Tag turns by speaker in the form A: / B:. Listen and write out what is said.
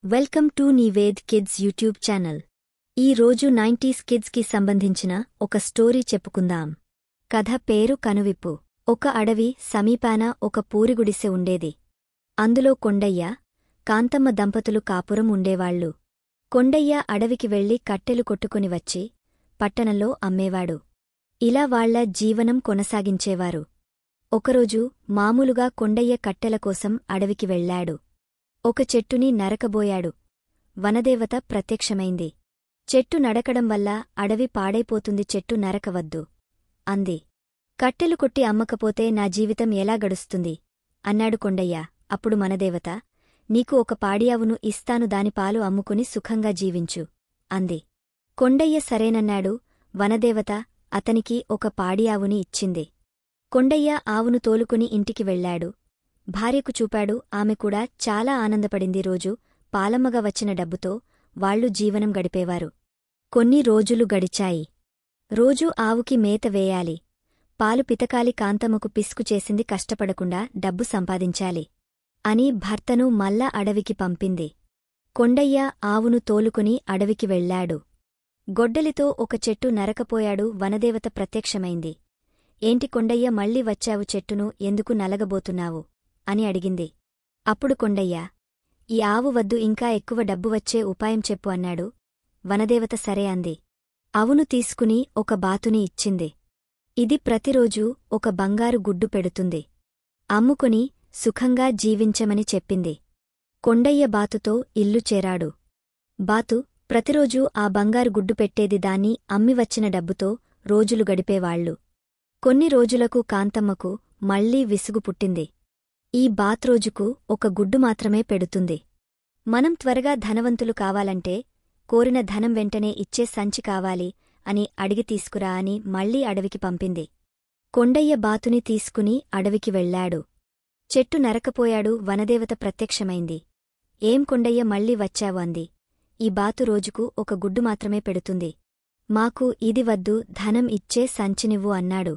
A: Welcome to Nived kids YouTube channel. ఈ రోజు 90s kids కి సంబంధించిన ఒక స్టోరీ చెప్పుకుందాం. కథ పేరు కనువిప్పు. ఒక అడవి సమీపాన ఒక పూరిగుడిసె ఉండేది. అందులో కొండయ్య, కాంతమ్మ దంపతులు కాపురం ఉండేవాళ్లు. కొండయ్య అడవికి వెళ్లి కట్టెలు కొట్టుకుని వచ్చి పట్టణంలో అమ్మేవాడు. ఇలా వాళ్ల జీవనం కొనసాగించేవారు. ఒకరోజు మామూలుగా కొండయ్య కట్టెల కోసం అడవికి వెళ్లాడు. ఒక చెట్టుని నరకబోయాడు. వనదేవత ప్రత్యక్షమైంది. చెట్టు నడకడం వల్ల అడవి పాడైపోతుంది, చెట్టు నరకవద్దు అంది. కట్టెలు కొట్టి అమ్మకపోతే నా జీవితం ఎలా గడుస్తుంది అన్నాడు కొండయ్య. అప్పుడు మనదేవత, నీకు ఒక పాడియావును ఇస్తాను, దాని పాలు అమ్ముకుని సుఖంగా జీవించు అంది. కొండయ్య సరేనన్నాడు. వనదేవత అతనికి ఒక పాడియావుని ఇచ్చింది. కొండయ్య ఆవును తోలుకుని ఇంటికి వెళ్లాడు. భార్యకు చూపాడు. ఆమె కూడా చాలా ఆనందపడింది. రోజు పాలమ్మగా వచ్చిన డబ్బుతో వాళ్లు జీవనం గడిపేవారు. కొన్ని రోజులు గడిచాయి. రోజూ ఆవుకి మేత వేయాలి, పాలు పితకాలి. కాంతమ్మకు పిస్కు చేసింది, కష్టపడకుండా డబ్బు సంపాదించాలి అని భర్తను మళ్ళా అడవికి పంపింది. కొండయ్య ఆవును తోలుకుని అడవికి వెళ్లాడు. గొడ్డలితో ఒక చెట్టు నరకపోయాడు. వనదేవత ప్రత్యక్షమైంది. ఏంటి కొండయ్య, మళ్ళీ వచ్చావు, చెట్టును ఎందుకు నలగబోతున్నావు అని అడిగింది. అప్పుడు కొండయ్య, ఈ ఆవు వద్దు, ఇంకా ఎక్కువ డబ్బు వచ్చే ఉపాయం చెప్పు అన్నాడు. వనదేవత సరే అంది. అవును తీసుకుని ఒక బాతుని ఇచ్చింది. ఇది ప్రతిరోజూ ఒక బంగారు గుడ్డు పెడుతుంది, అమ్ముకుని సుఖంగా జీవించమని చెప్పింది. కొండయ్య బాతుతో ఇల్లు చేరాడు. బాతు ప్రతిరోజూ ఆ బంగారు గుడ్డు పెట్టేది. దాన్ని అమ్మివచ్చిన డబ్బుతో రోజులు గడిపేవాళ్లు. కొన్ని రోజులకు కాంతమ్మకు మళ్లీ విసుగు పుట్టింది. ఈ బాత్రోజుకు ఒక గుడ్డు మాత్రమే పెడుతుంది. మనం త్వరగా ధనవంతులు కావాలంటే కోరిన ధనం వెంటనే ఇచ్చే సంచి కావాలి అని అడిగి తీసుకురా అని మళ్లీ అడవికి పంపింది. కొండయ్య బాతుని తీసుకుని అడవికి వెళ్లాడు. చెట్టు నరకపోయాడు. వనదేవత ప్రత్యక్షమైంది. ఏం కొండయ్య, మళ్లీ వచ్చావు అంది. ఈ బాతు రోజుకు ఒక గుడ్డు మాత్రమే పెడుతుంది, మాకు ఇది వద్దు, ధనం ఇచ్చే సంచినివ్వు అన్నాడు.